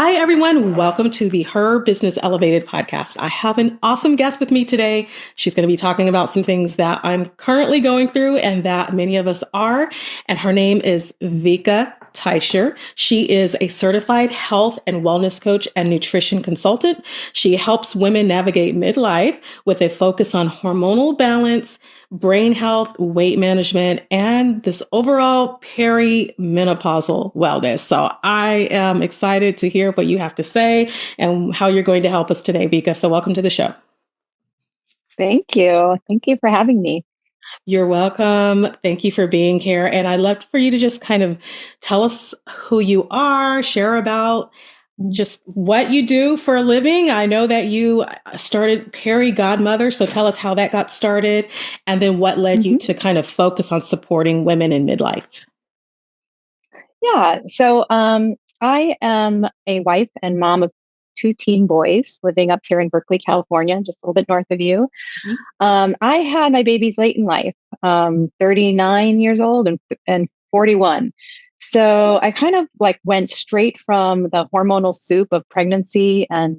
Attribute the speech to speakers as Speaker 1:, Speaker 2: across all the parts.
Speaker 1: Hi, everyone. Welcome to the Her Business Elevated podcast. I have an awesome guest with me today. She's going to be talking about some things that I'm currently going through and that many of us are. And her name is Vika Teicher. She is a certified health and wellness coach and nutrition consultant. She helps women navigate midlife with a focus on hormonal balance, brain health, weight management, and this overall perimenopausal wellness. So I am excited to hear what you have to say and how you're going to help us today, Vika. So welcome to the show.
Speaker 2: Thank you. Thank you for having me.
Speaker 1: You're welcome. Thank you for being here. And I'd love for you to just kind of tell us who you are, share about just what you do for a living. I know that you started Peri Godmother, so tell us how that got started and then what led you to kind of focus on supporting women in midlife.
Speaker 2: Yeah. I am a wife and mom of two teen boys living up here in Berkeley, California, just a little bit north of you. I had my babies late in life, 39 years old and 41. So I kind of like went straight from the hormonal soup of pregnancy and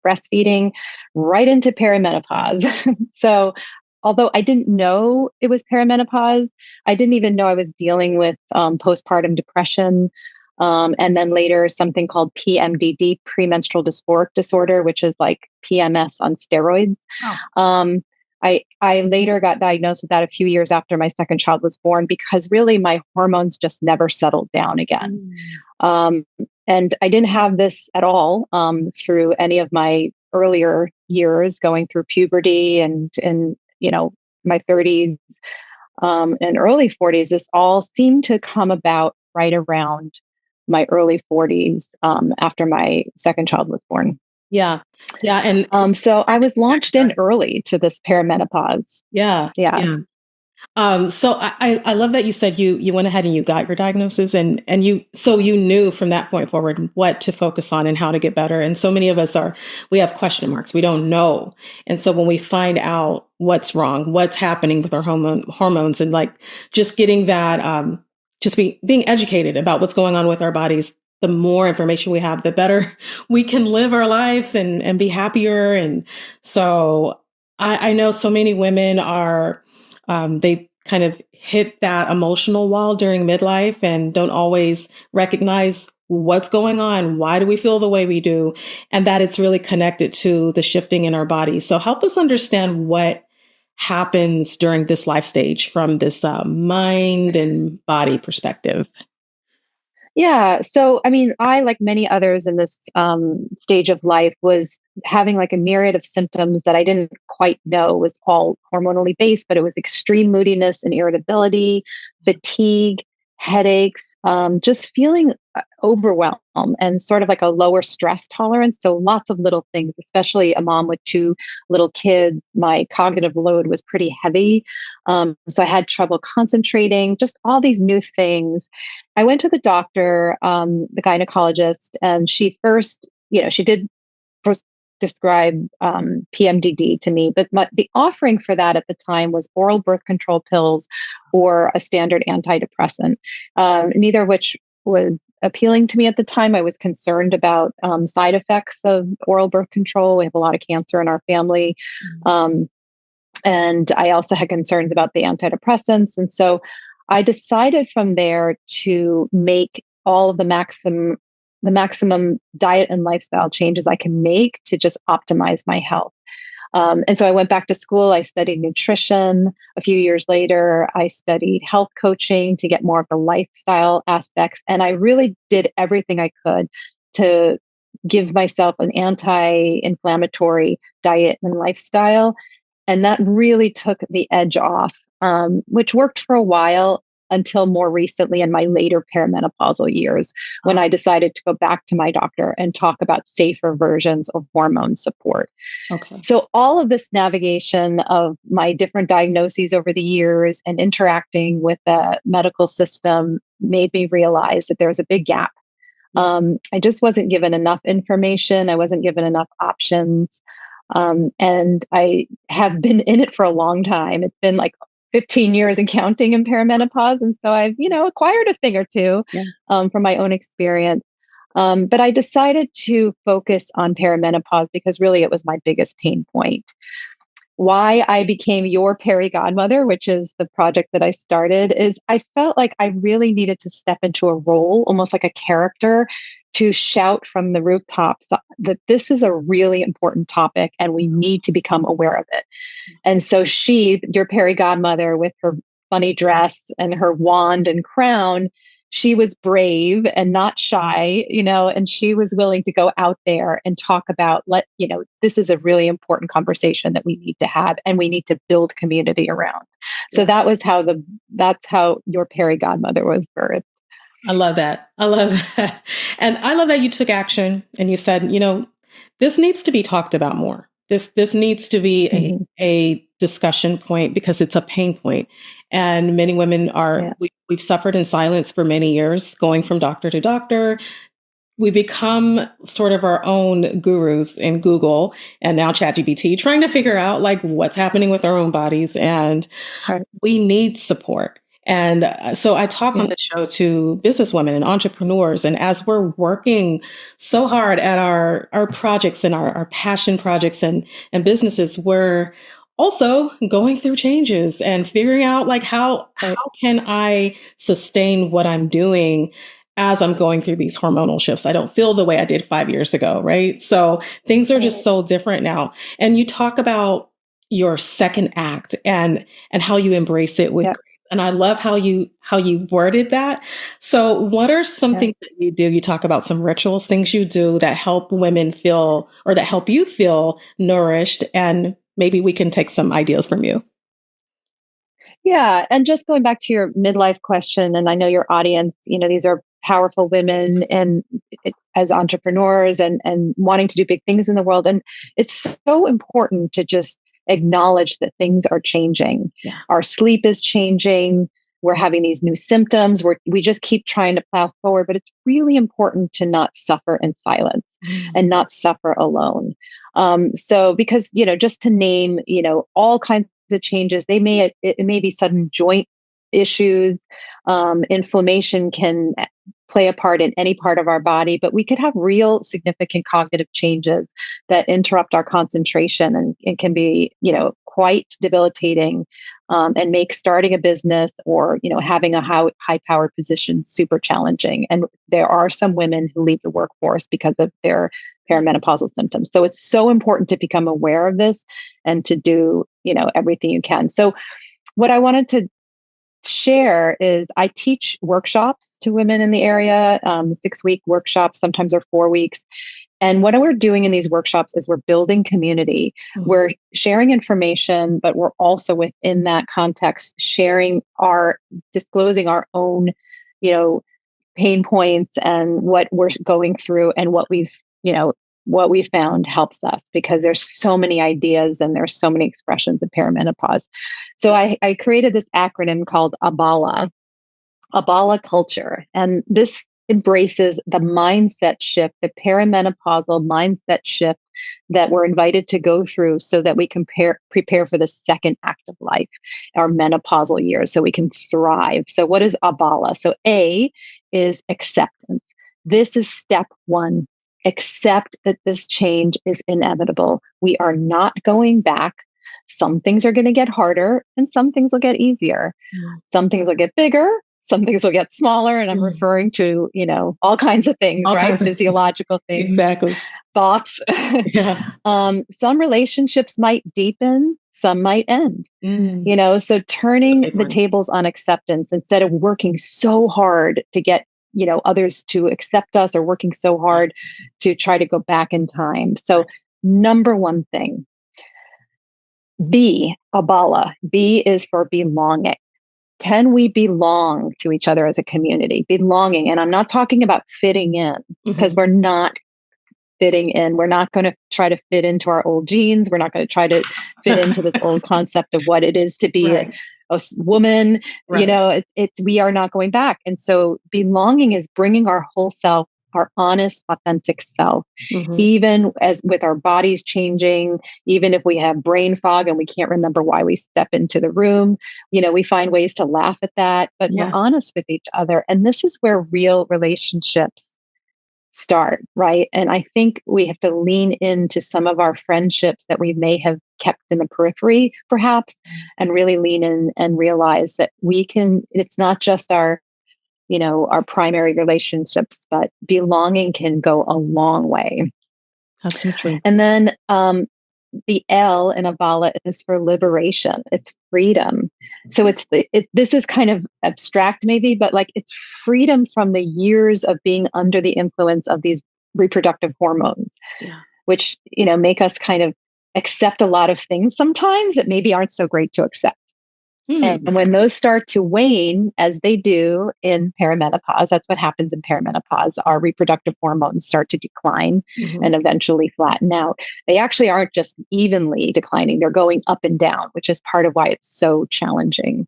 Speaker 2: breastfeeding right into perimenopause. So although I didn't know it was perimenopause, I didn't even know I was dealing with postpartum depression. And then later, something called PMDD, premenstrual dysphoric disorder, which is like PMS on steroids. Um, I later got diagnosed with that a few years after my second child was born because really my hormones just never settled down again. And I didn't have this at all through any of my earlier years, going through puberty and my 30s and early 40s. This all seemed to come about right around my early 40s after my second child was born.
Speaker 1: Yeah. Yeah. And
Speaker 2: So I was launched in early to this perimenopause.
Speaker 1: yeah.
Speaker 2: Yeah.
Speaker 1: Yeah. So I love that you said you went ahead and you got your diagnosis and you knew from that point forward what to focus on and how to get better. And so many of us we have question marks. We don't know. And so when we find out what's wrong, what's happening with our hormones and like just getting that, being educated about what's going on with our bodies, the more information we have, the better we can live our lives and be happier. And so I know so many women they kind of hit that emotional wall during midlife and don't always recognize what's going on. Why do we feel the way we do? And that it's really connected to the shifting in our bodies. So help us understand what happens during this life stage from this mind and body perspective.
Speaker 2: Yeah. So, I mean, I, like many others in this stage of life, was having like a myriad of symptoms that I didn't quite know was all hormonally based, but it was extreme moodiness and irritability, fatigue, headaches, just feeling overwhelmed and sort of like a lower stress tolerance. So, lots of little things, especially a mom with two little kids. My cognitive load was pretty heavy. So, I had trouble concentrating, just all these new things. I went to the doctor, the gynecologist, and she first, she did describe PMDD to me, but the offering for that at the time was oral birth control pills or a standard antidepressant, neither of which was appealing to me at the time. I was concerned about side effects of oral birth control. We have a lot of cancer in our family. And I also had concerns about the antidepressants. And so I decided from there to make all of the maximum diet and lifestyle changes I can make to just optimize my health. And so I went back to school. I studied nutrition. A few years later, I studied health coaching to get more of the lifestyle aspects. And I really did everything I could to give myself an anti-inflammatory diet and lifestyle. And that really took the edge off, which worked for a while until more recently in my later perimenopausal years, when I decided to go back to my doctor and talk about safer versions of hormone support.
Speaker 1: Okay.
Speaker 2: So all of this navigation of my different diagnoses over the years and interacting with the medical system made me realize that there was a big gap. I just wasn't given enough information. I wasn't given enough options. And I have been in it for a long time. It's been like 15 years and counting in perimenopause. And so I've, acquired a thing or two from my own experience. But I decided to focus on perimenopause because really it was my biggest pain point. Why I became Your Peri Godmother, which is the project that I started, is I felt like I really needed to step into a role, almost like a character, to shout from the rooftops that this is a really important topic and we need to become aware of it. And so she, Your Peri Godmother, with her funny dress and her wand and crown, she was brave and not shy, and she was willing to go out there and talk about, this is a really important conversation that we need to have and we need to build community around. So
Speaker 1: Yeah.
Speaker 2: that's how Your Peri Godmother was birthed.
Speaker 1: I love that. I love that. And I love that you took action and you said, this needs to be talked about more. This needs to be
Speaker 2: Mhm.
Speaker 1: a discussion point because it's a pain point. And many women
Speaker 2: Yeah.
Speaker 1: we've suffered in silence for many years, going from doctor to doctor. We become sort of our own gurus in Google and now ChatGPT, trying to figure out like what's happening with our own bodies. And
Speaker 2: Right.
Speaker 1: we need support. And so I talk on
Speaker 2: Yeah.
Speaker 1: the show to businesswomen and entrepreneurs. And as we're working so hard at our projects and our passion projects and businesses, we're also going through changes and figuring out like
Speaker 2: Right.
Speaker 1: how can I sustain what I'm doing as I'm going through these hormonal shifts. I don't feel the way I did 5 years ago, right? So things are just
Speaker 2: Right.
Speaker 1: so different now. And you talk about your second act and how you embrace it with
Speaker 2: Yeah.
Speaker 1: grace. And I love how you worded that. So what are some
Speaker 2: Yeah.
Speaker 1: things that you do? You talk about some rituals, things you do that help women feel or that help you feel nourished, and maybe we can take some ideas from you.
Speaker 2: Yeah. And just going back to your midlife question, and I know your audience, these are powerful women and as entrepreneurs and wanting to do big things in the world. And it's so important to just acknowledge that things are changing.
Speaker 1: Yeah.
Speaker 2: Our sleep is changing. We're having these new symptoms. We just keep trying to plow forward, but it's really important to not suffer in silence and not suffer alone. So because, just to name, all kinds the changes it may be sudden joint issues. Inflammation can play a part in any part of our body, but we could have real significant cognitive changes that interrupt our concentration and it can be quite debilitating, and make starting a business or having a high powered position super challenging. And there are some women who leave the workforce because of their perimenopausal symptoms. So it's so important to become aware of this and to do, everything you can. So what I wanted to share is I teach workshops to women in the area, 6-week workshops, sometimes are 4 weeks. And what we're doing in these workshops is we're building community.
Speaker 1: Mhm.
Speaker 2: We're sharing information, but we're also within that context disclosing our own, you know, pain points and what we're going through and what we found helps us because there's so many ideas and there's so many expressions of perimenopause. So I created this acronym called ABALA culture. And this embraces the mindset shift, the perimenopausal mindset shift that we're invited to go through so that we can prepare for the second act of life, our menopausal years, so we can thrive. So what is ABALA? So A is acceptance. This is step one. Accept that this change is inevitable. We are not going back. Some things are going to get harder and some things will get easier.
Speaker 1: Mm.
Speaker 2: Some things will get bigger, some things will get smaller. And I'm
Speaker 1: Mm.
Speaker 2: referring to, all kinds of things,
Speaker 1: All
Speaker 2: right?
Speaker 1: kinds of
Speaker 2: Physiological things,
Speaker 1: exactly.
Speaker 2: thoughts.
Speaker 1: Yeah.
Speaker 2: Some relationships might deepen, some might end.
Speaker 1: Mm.
Speaker 2: So
Speaker 1: A
Speaker 2: turning
Speaker 1: big
Speaker 2: the
Speaker 1: one.
Speaker 2: tables on acceptance instead of working so hard to get, others to accept us or working so hard to try to go back in time. So, number one thing, B, Abala. B is for belonging. Can we belong to each other as a community? Belonging. And I'm not talking about fitting in because
Speaker 1: Mhm.
Speaker 2: we're not fitting in. We're not going to try to fit into our old genes. We're not going to try to fit into this old concept of what it is to be
Speaker 1: Right.
Speaker 2: a woman.
Speaker 1: Right.
Speaker 2: We are not going back. And so belonging is bringing our whole self, our honest, authentic self,
Speaker 1: Mhm.
Speaker 2: even as with our bodies changing, even if we have brain fog and we can't remember why we step into the room, we find ways to laugh at that, but we're
Speaker 1: Yeah.
Speaker 2: honest with each other. And this is where real relationships start, right? And I think we have to lean into some of our friendships that we may have kept in the periphery, perhaps, and really lean in and realize that it's not just our primary relationships, but belonging can go a long way.
Speaker 1: That's so true.
Speaker 2: And then the L in Avala is for liberation. It's freedom. So this is kind of abstract maybe, but like it's freedom from the years of being under the influence of these reproductive hormones,
Speaker 1: Yeah.
Speaker 2: which, make us kind of accept a lot of things sometimes that maybe aren't so great to accept.
Speaker 1: Hmm.
Speaker 2: And when those start to wane, as they do in perimenopause, that's what happens in perimenopause. Our reproductive hormones start to decline
Speaker 1: Mhm.
Speaker 2: and eventually flatten out. They actually aren't just evenly declining, they're going up and down, which is part of why it's so challenging.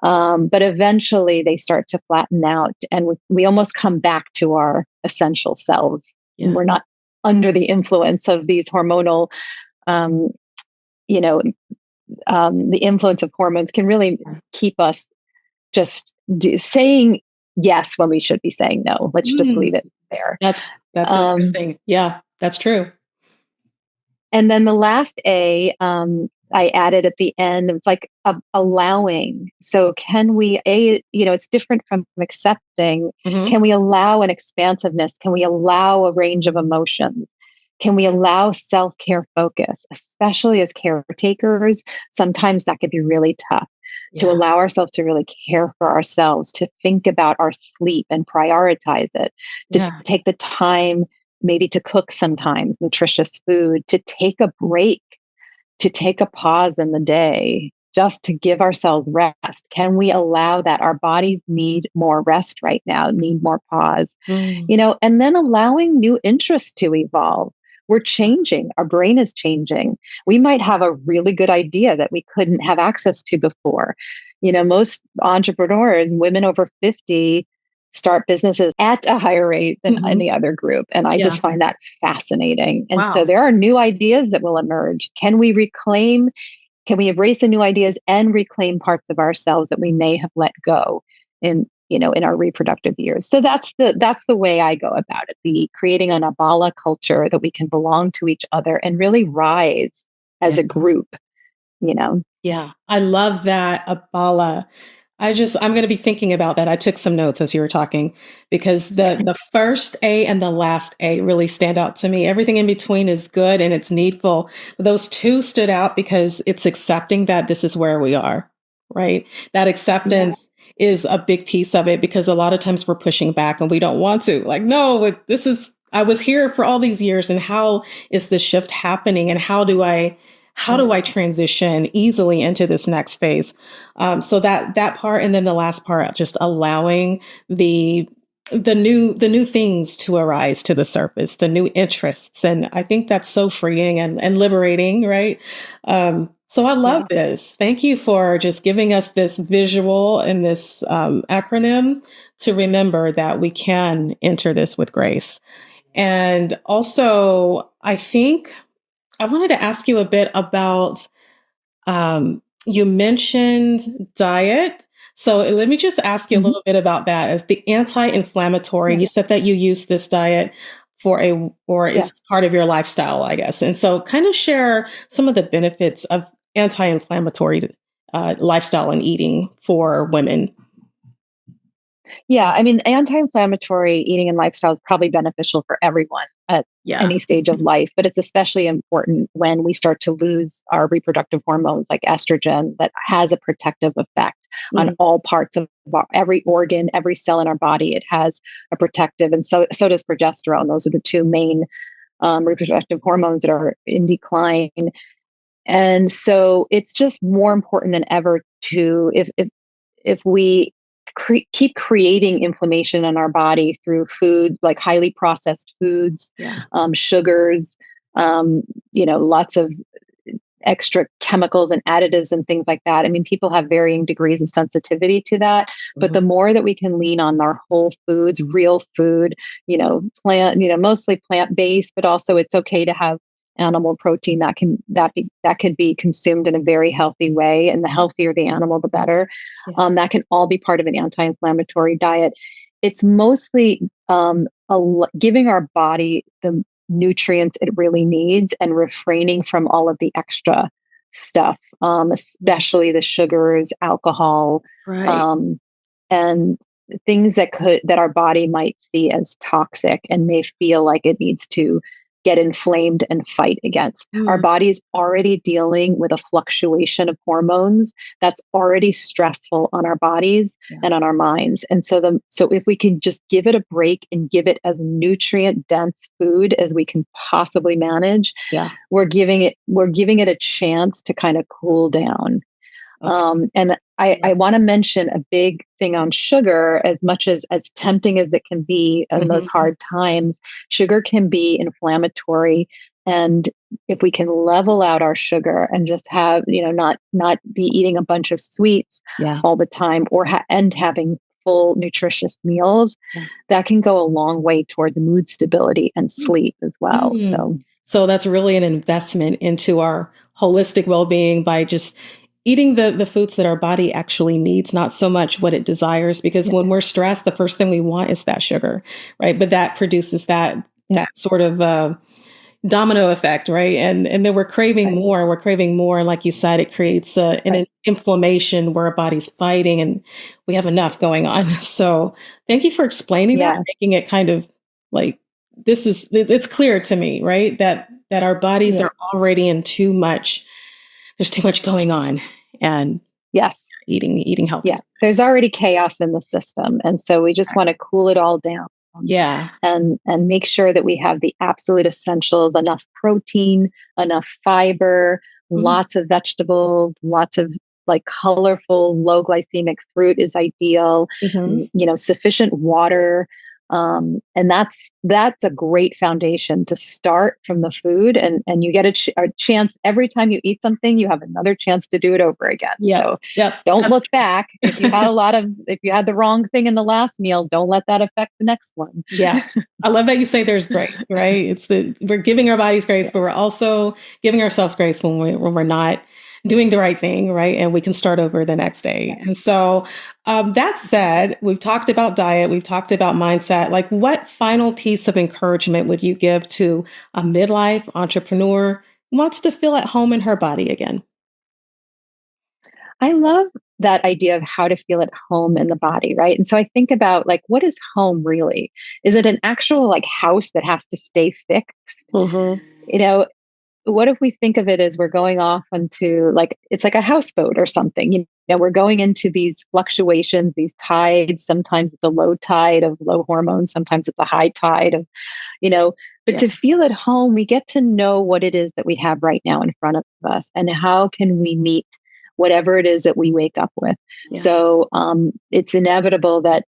Speaker 1: Right.
Speaker 2: But eventually they start to flatten out, and we almost come back to our essential selves.
Speaker 1: Yeah.
Speaker 2: We're not under the influence of these hormonal um, you know, the influence of hormones can really keep us just saying yes when we should be saying no. Let's just leave
Speaker 1: Mm.
Speaker 2: it there.
Speaker 1: That's
Speaker 2: Um,
Speaker 1: interesting. Yeah, that's true.
Speaker 2: and then the last A, I added at the end. It's like allowing. So can we? It's different from accepting.
Speaker 1: Mhm.
Speaker 2: Can we allow an expansiveness? Can we allow a range of emotions? Can we allow self care focus, especially as caretakers? Sometimes that can be really tough to
Speaker 1: Yeah.
Speaker 2: allow ourselves to really care for ourselves, to think about our sleep and prioritize it, to
Speaker 1: Yeah.
Speaker 2: take the time maybe to cook sometimes nutritious food, to take a break, to take a pause in the day, just to give ourselves rest. Can we allow that? Our bodies need more rest right now, need more pause,
Speaker 1: Mm.
Speaker 2: and then allowing new interests to evolve. We're changing. Our brain is changing. We might have a really good idea that we couldn't have access to before. Most entrepreneurs, women over 50, start businesses at a higher rate than
Speaker 1: Mhm.
Speaker 2: any other group. And I
Speaker 1: Yeah.
Speaker 2: just find that fascinating. And so
Speaker 1: Wow.
Speaker 2: there are new ideas that will emerge. Can we embrace the new ideas and reclaim parts of ourselves that we may have let go in our reproductive years? So that's the way I go about it. The creating an Abala culture that we can belong to each other and really rise
Speaker 1: Yeah.
Speaker 2: as a group, you know.
Speaker 1: Yeah. I love that, Abala. I'm going to be thinking about that. I took some notes as you were talking because the first A and the last A really stand out to me. Everything in between is good and it's needful. But those two stood out because it's accepting that this is where we are, right? That
Speaker 2: Yeah.
Speaker 1: acceptance is a big piece of it because a lot of times we're pushing back and we don't want to. Like, no, I was here for all these years and how is this shift happening and how do I transition easily into this next phase? So that part, and then the last part, just allowing the the new things to arise to the surface, the new interests, and I think that's so freeing and liberating, right? So I love
Speaker 2: Yeah.
Speaker 1: this. Thank you for just giving us this visual and this acronym to remember that we can enter this with grace. And also, I think I wanted to ask you a bit about you mentioned diet. So let me just ask you a
Speaker 2: Mhm.
Speaker 1: little bit about that. As the anti-inflammatory,
Speaker 2: Yeah.
Speaker 1: you said that you use this diet or
Speaker 2: Yeah.
Speaker 1: is part of your lifestyle, I guess. And so kind of share some of the benefits of anti-inflammatory lifestyle and eating for women.
Speaker 2: Yeah, I mean, anti-inflammatory eating and lifestyle is probably beneficial for everyone at
Speaker 1: Yeah.
Speaker 2: any stage of life, but it's especially important when we start to lose our reproductive hormones like estrogen that has a protective effect on
Speaker 1: Mhm.
Speaker 2: all parts of every organ, every cell in our body. It has a protective, and so does progesterone. Those are the two main reproductive hormones that are in decline. And so it's just more important than ever to if we keep creating inflammation in our body through food like highly processed foods,
Speaker 1: Yeah.
Speaker 2: sugars, lots of extra chemicals and additives and things like that. I mean, people have varying degrees of sensitivity to that, but
Speaker 1: Mhm.
Speaker 2: the more that we can lean on our whole foods, real food, plant, mostly plant based, but also it's okay to have animal protein that could be consumed in a very healthy way, and the healthier the animal the better.
Speaker 1: Yeah.
Speaker 2: That can all be part of an anti-inflammatory diet. It's mostly giving our body the nutrients it really needs and refraining from all of the extra stuff, especially the sugars, alcohol,
Speaker 1: Right.
Speaker 2: um, and things that our body might see as toxic and may feel like it needs to get inflamed and fight against. Our
Speaker 1: Mm,
Speaker 2: body is already dealing with a fluctuation of hormones that's already stressful on our bodies
Speaker 1: yeah.
Speaker 2: and on our minds. And so if we can just give it a break and give it as nutrient dense food as we can possibly manage,
Speaker 1: Yeah.
Speaker 2: we're giving it a chance to kind of cool down.
Speaker 1: Okay.
Speaker 2: And I
Speaker 1: Yeah.
Speaker 2: want to mention a big thing on sugar. As much as tempting as it can be in those
Speaker 1: Mhm.
Speaker 2: hard times, sugar can be inflammatory. And if we can level out our sugar and just have, not be eating a bunch of sweets
Speaker 1: Yeah.
Speaker 2: all the time, and having full nutritious meals,
Speaker 1: Yeah.
Speaker 2: that can go a long way towards mood stability and sleep as well.
Speaker 1: Mm.
Speaker 2: So
Speaker 1: So that's really an investment into our holistic well-being by just eating the foods that our body actually needs, not so much what it desires. Because
Speaker 2: yeah,
Speaker 1: when we're stressed, the first thing we want is that sugar, right? But that produces
Speaker 2: yeah,
Speaker 1: that sort of domino effect, right? And then we're craving
Speaker 2: right,
Speaker 1: more. We're craving more, and like you said, it creates
Speaker 2: right,
Speaker 1: inflammation where our body's fighting, and we have enough going on. So, thank you for explaining that,
Speaker 2: yeah,
Speaker 1: making it kind of like it's clear to me, right? That our bodies
Speaker 2: yeah,
Speaker 1: are already in too much. There's too much going on, and
Speaker 2: yes.
Speaker 1: eating healthy.
Speaker 2: Yeah, there's already chaos in the system, and so we just want to cool it all down
Speaker 1: Yeah.
Speaker 2: and make sure that we have the absolute essentials, enough protein, enough fiber,
Speaker 1: Mhm.
Speaker 2: lots of vegetables, lots of like colorful, low glycemic fruit is ideal,
Speaker 1: Mhm.
Speaker 2: sufficient water. And that's a great foundation to start from the food, and you get a chance every time you eat something, you have another chance to do it over again.
Speaker 1: Yep.
Speaker 2: So
Speaker 1: Yep.
Speaker 2: don't look back. If you had the wrong thing in the last meal, don't let that affect the next one.
Speaker 1: Yeah. I love that you say there's grace, right? We're giving our bodies grace,
Speaker 2: Yeah.
Speaker 1: but we're also giving ourselves grace when we're not doing the right thing, right? And we can start over the next day.
Speaker 2: Yeah.
Speaker 1: And so, that said, we've talked about diet, we've talked about mindset. Like, what final piece of encouragement would you give to a midlife entrepreneur who wants to feel at home in her body again?
Speaker 2: I love that idea of how to feel at home in the body, right? And so I think about like, what is home really? Is it an actual like house that has to stay fixed?
Speaker 1: Hmm.
Speaker 2: You know, what if we think of it as we're going off into like it's like a houseboat or something? We're going into these fluctuations, these tides. Sometimes it's a low tide of low hormones, sometimes it's a high tide of, you know, but
Speaker 1: Yeah.
Speaker 2: to feel at home, we get to know what it is that we have right now in front of us and how can we meet whatever it is that we wake up with.
Speaker 1: Yeah.
Speaker 2: So it's inevitable that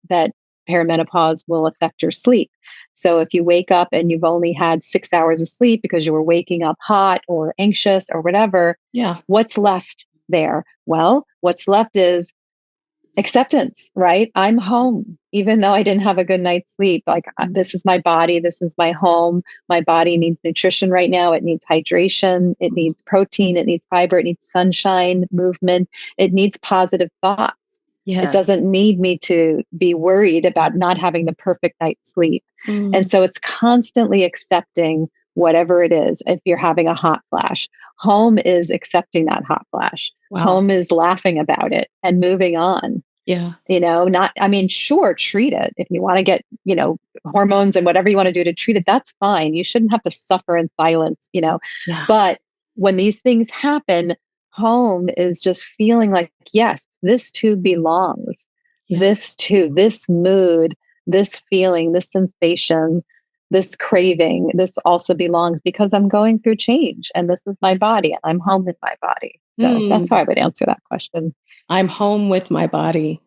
Speaker 2: perimenopause will affect your sleep. So if you wake up and you've only had 6 hours of sleep because you were waking up hot or anxious or whatever,
Speaker 1: Yeah.
Speaker 2: what's left there? Well, what's left is acceptance, right? I'm home, even though I didn't have a good night's sleep. Like, this is my body, this is my home. My body needs nutrition right now. It needs hydration, it needs protein, it needs fiber, it needs sunshine, movement, it needs positive thoughts. It
Speaker 1: Yes.
Speaker 2: doesn't need me to be worried about not having the perfect night's sleep.
Speaker 1: Mm.
Speaker 2: And so it's constantly accepting whatever it is. If you're having a hot flash, home is accepting that hot flash.
Speaker 1: Wow.
Speaker 2: Home is laughing about it and moving on.
Speaker 1: Yeah.
Speaker 2: Not, I mean, sure, treat it. If you want to get, hormones and whatever you want to do to treat it, that's fine. You shouldn't have to suffer in silence,
Speaker 1: Yeah.
Speaker 2: But when these things happen, home is just feeling like, yes, this too belongs.
Speaker 1: Yeah.
Speaker 2: This too, this mood, this feeling, this sensation, this craving, this also belongs because I'm going through change and this is my body and I'm home in my body. So that's how
Speaker 1: Mm.
Speaker 2: I would answer that question.
Speaker 1: I'm home with my body.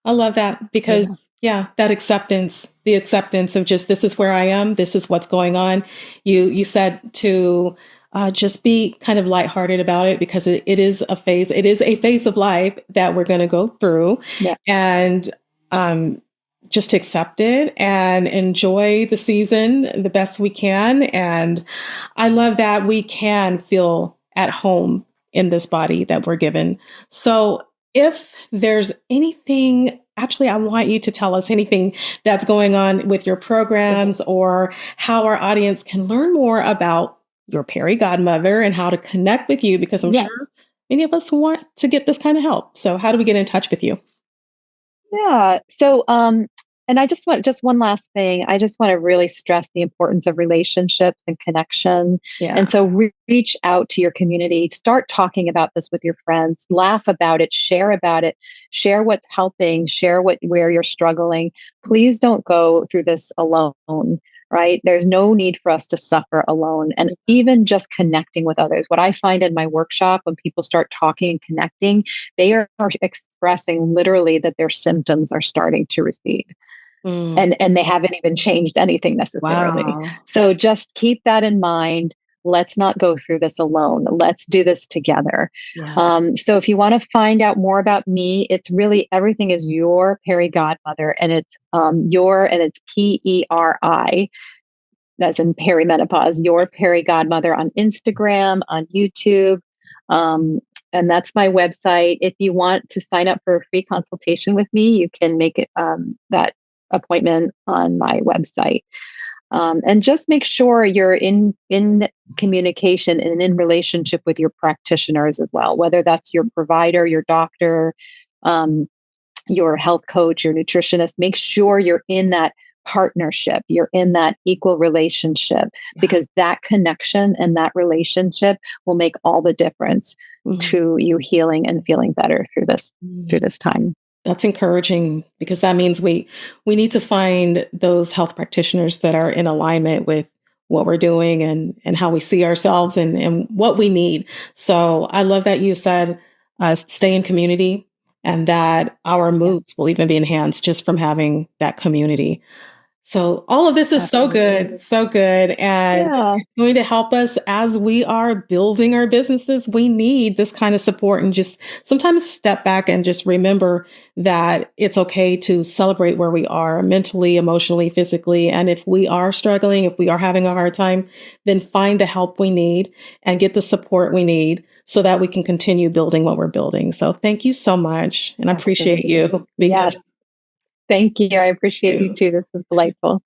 Speaker 1: I love that
Speaker 2: Yeah.
Speaker 1: because, yeah, that acceptance, the acceptance of just this is where I am, this is what's going on. You said to just be kind of lighthearted about it because it is a phase. It is a phase of life that we're going to go through,
Speaker 2: Yeah.
Speaker 1: and um, just accept it and enjoy the season the best we can. And I love that we can feel at home in this body that we're given. So, if there's anything actually, I want you to tell us anything that's going on with your programs or how our audience can learn more about your Peri Godmother and how to connect with you, because I'm
Speaker 2: Yeah.
Speaker 1: sure many of us want to get this kind of help. So, how do we get in touch with you?
Speaker 2: Yeah. So, and I just want just one last thing. I just want to really stress the importance of relationships and connection.
Speaker 1: Yeah.
Speaker 2: And so, reach out to your community. Start talking about this with your friends. Laugh about it. Share about it. Share what's helping. Share what where you're struggling. Please don't go through this alone. Right? There's no need for us to suffer alone. And even just connecting with others. What I find in my workshop when people start talking and connecting, they are expressing literally that their symptoms are starting to recede,
Speaker 1: Mm,
Speaker 2: and they haven't even changed anything necessarily.
Speaker 1: wow.
Speaker 2: So just keep that in mind. Let's not go through this alone. Let's do this together.
Speaker 1: Yeah.
Speaker 2: So if you want to find out more about me, it's really everything is Your Peri Godmother, and it's and it's PERI, that's in perimenopause, Your Peri Godmother, on Instagram, on YouTube. Um, and that's my website. If you want to sign up for a free consultation with me, you can make it that appointment on my website. And just make sure you're in communication and in relationship with your practitioners as well, whether that's your provider, your doctor, um, your health coach, your nutritionist. Make sure you're in that partnership, you're in that equal relationship,
Speaker 1: Yeah.
Speaker 2: because that connection and that relationship will make all the difference
Speaker 1: Mhm.
Speaker 2: to you healing and feeling better through
Speaker 1: Mhm.
Speaker 2: this time.
Speaker 1: That's encouraging, because that means we need to find those health practitioners that are in alignment with what we're doing and how we see ourselves and what we need. So I love that you said stay in community, and that our
Speaker 2: Yeah,
Speaker 1: moods will even be enhanced just from having that community. So all of this is
Speaker 2: absolutely.
Speaker 1: so good, and
Speaker 2: Yeah,
Speaker 1: it's going to help us as we are building our businesses. We need this kind of support, and just sometimes step back and just remember that it's okay to celebrate where we are mentally, emotionally, physically. And if we are struggling, if we are having a hard time, then find the help we need and get the support we need so that we can continue building what we're building. So thank you so much. And I appreciate
Speaker 2: absolutely.
Speaker 1: you, because
Speaker 2: Yes. Thank you. I appreciate you
Speaker 1: you
Speaker 2: too. This was delightful.